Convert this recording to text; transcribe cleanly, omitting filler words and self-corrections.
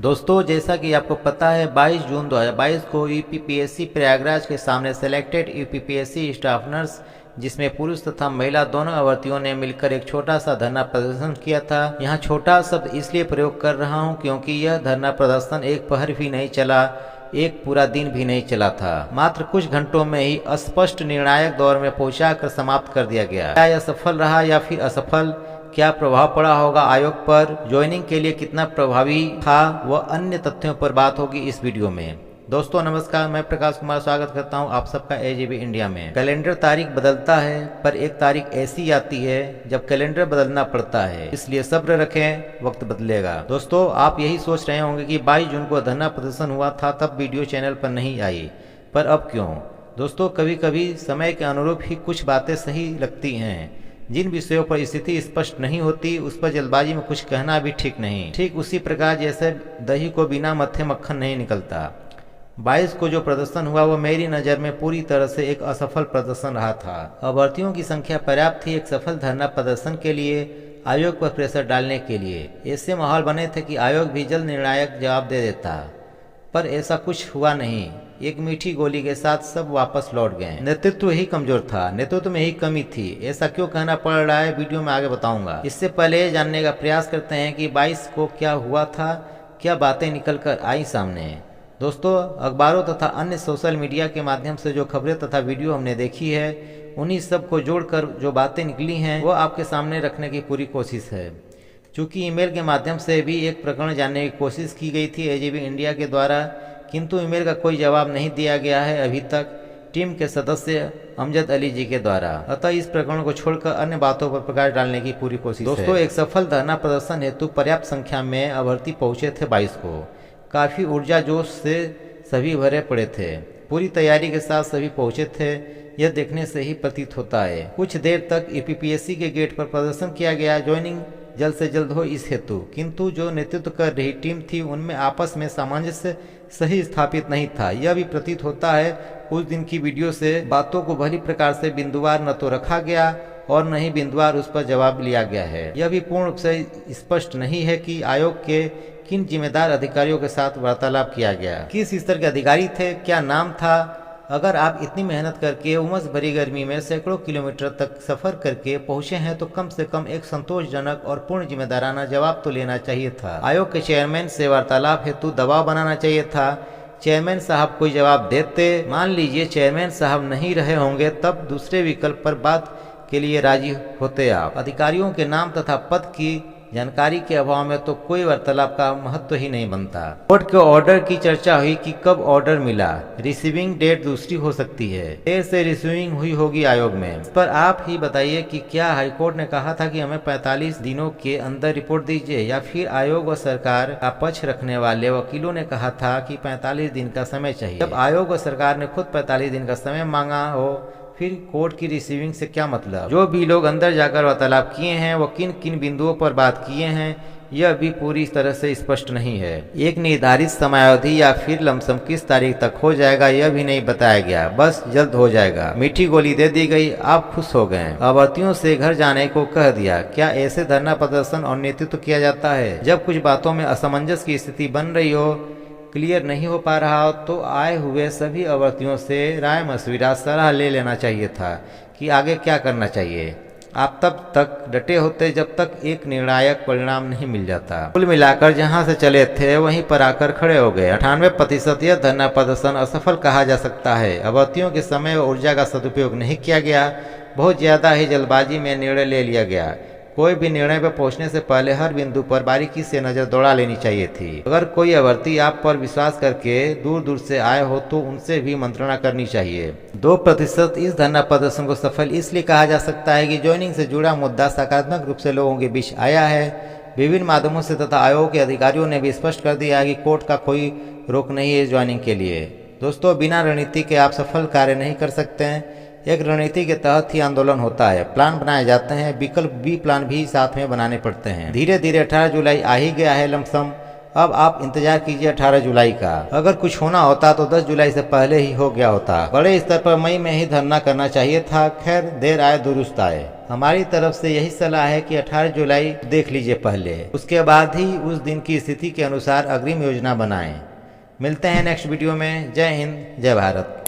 दोस्तों, जैसा कि आपको पता है 22 जून 2022 को यूपीपीएससी प्रयागराज के सामने सेलेक्टेड यूपीपीएससी स्टाफ नर्स जिसमें पुरुष तथा महिला दोनों अभ्यर्थियों ने मिलकर एक छोटा सा धरना प्रदर्शन किया था। यहाँ छोटा शब्द इसलिए प्रयोग कर रहा हूँ क्योंकि यह धरना प्रदर्शन एक पहर भी नहीं चला, एक पूरा दिन भी नहीं चला था। मात्र कुछ घंटों में ही स्पष्ट निर्णायक दौर में पहुंचाकर समाप्त कर दिया गया। क्या यह सफल रहा या फिर असफल, क्या प्रभाव पड़ा होगा आयोग पर, ज्वाइनिंग के लिए कितना प्रभावी था, वह अन्य तथ्यों पर बात होगी इस वीडियो में। दोस्तों नमस्कार, मैं प्रकाश कुमार स्वागत करता हूं आप सबका एजीबी इंडिया में। कैलेंडर तारीख बदलता है, पर एक तारीख ऐसी आती है जब कैलेंडर बदलना पड़ता है, इसलिए सब्र रखें, वक्त बदलेगा। दोस्तों, आप यही सोच रहे होंगे कि 22 जून को धरना प्रदर्शन हुआ था तब वीडियो चैनल पर नहीं आई, पर अब क्यों? दोस्तों, कभी कभी समय के अनुरूप ही कुछ बातें सही लगती हैं। जिन विषयों पर स्थिति स्पष्ट नहीं होती उस पर जल्दबाजी में कुछ कहना भी ठीक नहीं। ठीक उसी प्रकार जैसे दही को बिना मत्थे मक्खन नहीं निकलता। 22 को जो प्रदर्शन हुआ वो मेरी नज़र में पूरी तरह से एक असफल प्रदर्शन रहा था। अभ्यर्थियों की संख्या पर्याप्त थी एक सफल धरना प्रदर्शन के लिए, आयोग पर प्रेशर डालने के लिए। ऐसे माहौल बने थे कि आयोग भी जल्द निर्णायक जवाब दे देता, पर ऐसा कुछ हुआ नहीं। एक मीठी गोली के साथ सब वापस लौट गए। नेतृत्व ही कमजोर था, नेतृत्व में ही कमी थी। ऐसा क्यों कहना पड़ रहा है, वीडियो में आगे बताऊंगा। इससे पहले ये जानने का प्रयास करते हैं कि 22 को क्या हुआ था, क्या बातें निकल कर आई सामने। दोस्तों, अखबारों तथा अन्य सोशल मीडिया के माध्यम से जो खबरें तथा वीडियो हमने देखी है, उन्हीं सब को जोड़कर जो बातें निकली हैं वो आपके सामने रखने की पूरी कोशिश है। चूँकि ईमेल के माध्यम से भी एक प्रकरण जानने की कोशिश की गई थी एजीबी इंडिया के द्वारा, किंतु ईमेल का कोई जवाब नहीं दिया गया है अभी तक टीम के सदस्य अमजद अली जी के द्वारा। अतः इस प्रकरण को छोड़कर अन्य बातों पर प्रकाश डालने की पूरी कोशिश है। दोस्तों, एक सफल धरना प्रदर्शन हेतु पर्याप्त संख्या में अभ्यर्थी पहुंचे थे 22 को। काफ़ी ऊर्जा जोश से सभी भरे पड़े थे, पूरी तैयारी के साथ सभी पहुंचे थे, यह देखने से ही प्रतीत होता है। कुछ देर तक यूपीपीएससी के गेट पर प्रदर्शन किया गया, ज्वाइनिंग जल्द से जल्द हो इस हेतु, किंतु जो नेतृत्व कर रही टीम थी उनमें आपस में सामंजस्य सही स्थापित नहीं था। यह भी प्रतीत होता है उस दिन की वीडियो से। बातों को भली प्रकार से बिंदुवार न तो रखा गया और न ही बिंदुवार उस पर जवाब लिया गया है। यह भी पूर्ण रूप से स्पष्ट नहीं है कि आयोग के किन जिम्मेदार अधिकारियों के साथ वार्तालाप किया गया, किस स्तर के अधिकारी थे, क्या नाम था। अगर आप इतनी मेहनत करके उमस भरी गर्मी में सैकड़ों किलोमीटर तक सफर करके पहुंचे हैं तो कम से कम एक संतोषजनक और पूर्ण जिम्मेदाराना जवाब तो लेना चाहिए था। आयोग के चेयरमैन से वार्तालाप हेतु दबाव बनाना चाहिए था। चेयरमैन साहब कोई जवाब देते, मान लीजिए चेयरमैन साहब नहीं रहे होंगे, तब दूसरे विकल्प पर बात के लिए राजी होते आप। अधिकारियों के नाम तथा पद की जानकारी के अभाव में तो कोई वार्तालाप का महत्व ही नहीं बनता। कोर्ट के ऑर्डर की चर्चा हुई कि कब ऑर्डर मिला, रिसीविंग डेट दूसरी हो सकती है, देर से रिसीविंग हुई होगी आयोग में। इस पर आप ही बताइए कि क्या हाईकोर्ट ने कहा था कि हमें 45 दिनों के अंदर रिपोर्ट दीजिए, या फिर आयोग व सरकार का पक्ष रखने वाले वकीलों ने कहा था कि 45 दिन का समय चाहिए। जब आयोग व सरकार ने खुद 45 दिन का समय मांगा हो, फिर कोर्ट की रिसीविंग से क्या मतलब? जो भी लोग अंदर जाकर वार्तालाप किए हैं वो किन किन बिंदुओं पर बात किए हैं, यह भी पूरी तरह से स्पष्ट नहीं है। एक निर्धारित समयावधि या फिर लमसम किस तारीख तक हो जाएगा यह भी नहीं बताया गया, बस जल्द हो जाएगा। मीठी गोली दे दी गई, आप खुश हो गए, अभ्यर्थियों से घर जाने को कह दिया। क्या ऐसे धरना प्रदर्शन और नेतृत्व किया जाता है? जब कुछ बातों में असमंजस की स्थिति बन रही हो, क्लियर नहीं हो पा रहा हो, तो आए हुए सभी अभ्यर्थियों से राय मशविरा सलाह ले लेना चाहिए था कि आगे क्या करना चाहिए। आप तब तक डटे होते जब तक एक निर्णायक परिणाम नहीं मिल जाता। कुल मिलाकर जहां से चले थे वहीं पर आकर खड़े हो गए। 98% यह धरना प्रदर्शन असफल कहा जा सकता है। अभ्यर्थियों के समय व ऊर्जा का सदुपयोग नहीं किया गया, बहुत ज्यादा ही जल्दबाजी में निर्णय ले लिया गया। कोई भी निर्णय पर पहुंचने से पहले हर बिंदु पर बारीकी से नजर दौड़ा लेनी चाहिए थी। अगर कोई अभ्यर्थी आप पर विश्वास करके दूर दूर से आए हो तो उनसे भी मंत्रणा करनी चाहिए। 2% इस धरना प्रदर्शन को सफल इसलिए कहा जा सकता है कि ज्वाइनिंग से जुड़ा मुद्दा सकारात्मक रूप से लोगों के बीच आया है। विभिन्न माध्यमों से तथा आयोग के अधिकारियों ने भी स्पष्ट कर दिया है कि कोर्ट का कोई रोक नहीं है ज्वाइनिंग के लिए। दोस्तों, बिना रणनीति के आप सफल कार्य नहीं कर सकते हैं। एक रणनीति के तहत ही आंदोलन होता है, प्लान बनाए जाते हैं, विकल्प बी प्लान भी साथ में बनाने पड़ते हैं। धीरे धीरे 18 जुलाई आ ही गया है लमसम, अब आप इंतजार कीजिए 18 जुलाई का। अगर कुछ होना होता तो 10 जुलाई से पहले ही हो गया होता। बड़े स्तर पर मई में ही धरना करना चाहिए था, खैर देर आए दुरुस्त आए। हमारी तरफ से यही सलाह है कि 18 जुलाई देख लीजिए पहले, उसके बाद ही उस दिन की स्थिति के अनुसार अग्रिम योजना बनाएं। मिलते हैं नेक्स्ट वीडियो में। जय हिंद, जय भारत।